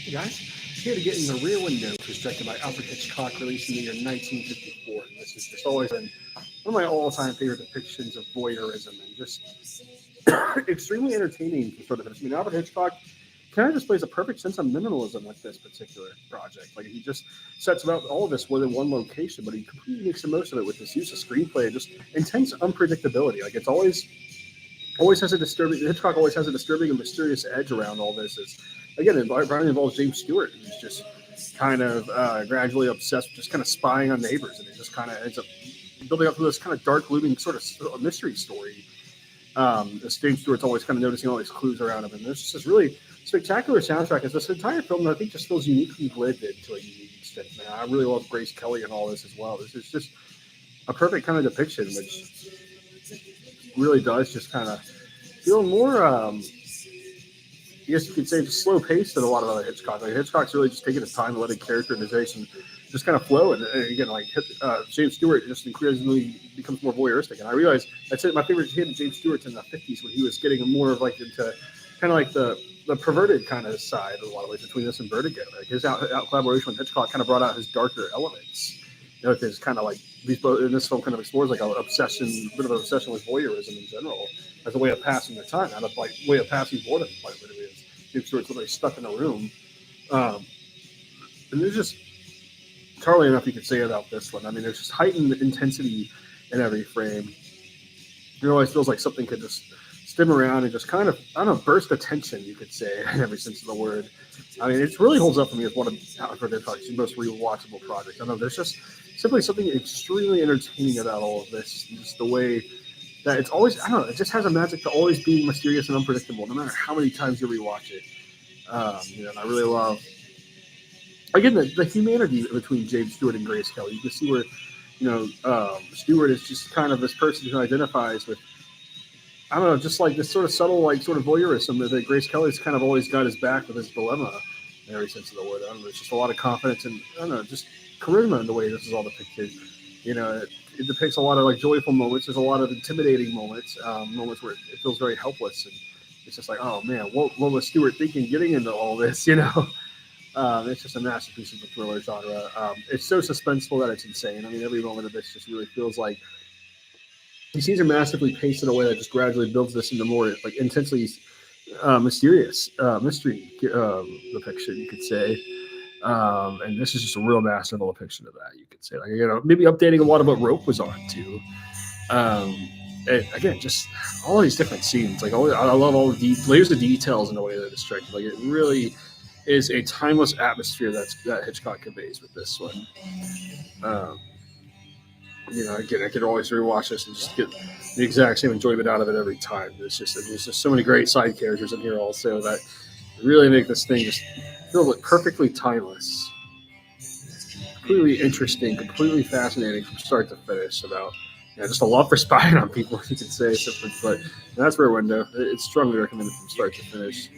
Hey guys, here to get in the Rear Window was directed by Alfred Hitchcock, released in the year 1954. And this has just always been one of my all-time favorite depictions of voyeurism and just extremely entertaining sort of. I mean, Alfred Hitchcock kind of displays a perfect sense of minimalism with this particular project. Like he just sets about all of this within one location, but he completely makes the most of it with this use of screenplay and just intense unpredictability. Like it's always has a disturbing. Hitchcock always has a disturbing and mysterious edge around all this. Is again, it involves James Stewart, who's just kind of gradually obsessed with just kind of spying on neighbors, and it just kind of ends up building up to this kind of dark, looming sort of mystery story. As James Stewart's always kind of noticing all these clues around him, and there's just this really spectacular soundtrack. As this entire film, I think, just feels uniquely lived to a unique extent. Man, I really love Grace Kelly and all this as well. This is just a perfect kind of depiction, which really does just kind of feel more, I guess you could say, just slow paced than a lot of other Hitchcock. Like Hitchcock's really just taking his time and letting characterization just kind of flow. And again, like James Stewart just increasingly becomes more voyeuristic. And I realized that's it. My favorite hit of James Stewart's in the 50s when he was getting more of like into kind of like the perverted kind of side in a lot of ways between this and Vertigo. Like his out collaboration with Hitchcock kind of brought out his darker elements. You know, it's kind of like these both in this film kind of explores like an obsession, a bit of an obsession with voyeurism in general as a way of passing the time, not a way of passing boredom. Like what it is, James Stewart's literally stuck in a room, and there's just hardly enough you could say about this one. I mean, there's just heightened intensity in every frame. It always feels like something could just stim around and just kind of, I don't know, burst attention, you could say, in every sense of the word. I mean, it really holds up for me as one of Alfred Hitchcock's most rewatchable projects. I don't know, there's just simply something extremely entertaining about all of this. Just the way that it's always, I don't know, it just has a magic to always being mysterious and unpredictable, no matter how many times you rewatch it. And I really love, again, the humanity between James Stewart and Grace Kelly. You can see where, Stewart is just kind of this person who identifies with, I don't know, just like this sort of subtle, like sort of voyeurism that Grace Kelly's kind of always got his back with his dilemma in every sense of the word. I don't know, it's just a lot of confidence and, I don't know, just charisma in the way this is all depicted. You know, it depicts a lot of like joyful moments. There's a lot of intimidating moments, moments where it feels very helpless. And it's just like, oh man, what was Stewart thinking getting into all this, you know? It's just a masterpiece of the thriller genre. It's so suspenseful that it's insane. I mean, every moment of this just really feels like these scenes are massively paced in a way that just gradually builds this into more like intensely mysterious mystery depiction, you could say. And this is just a real masterful depiction of that, you could say. Like, you know, maybe updating a lot of what Rope was on too. And again, just all these different scenes. Like, I love all the layers of details in the way that it's striking. Like, it really is a timeless atmosphere that Hitchcock conveys with this one. Again, I could always rewatch this and just get the exact same enjoyment out of it every time. There's just so many great side characters in here also that really make this thing just feel like perfectly timeless, completely interesting, completely fascinating from start to finish. About just a love for spying on people, you could say. But that's Rear Window. It's strongly recommended from start to finish.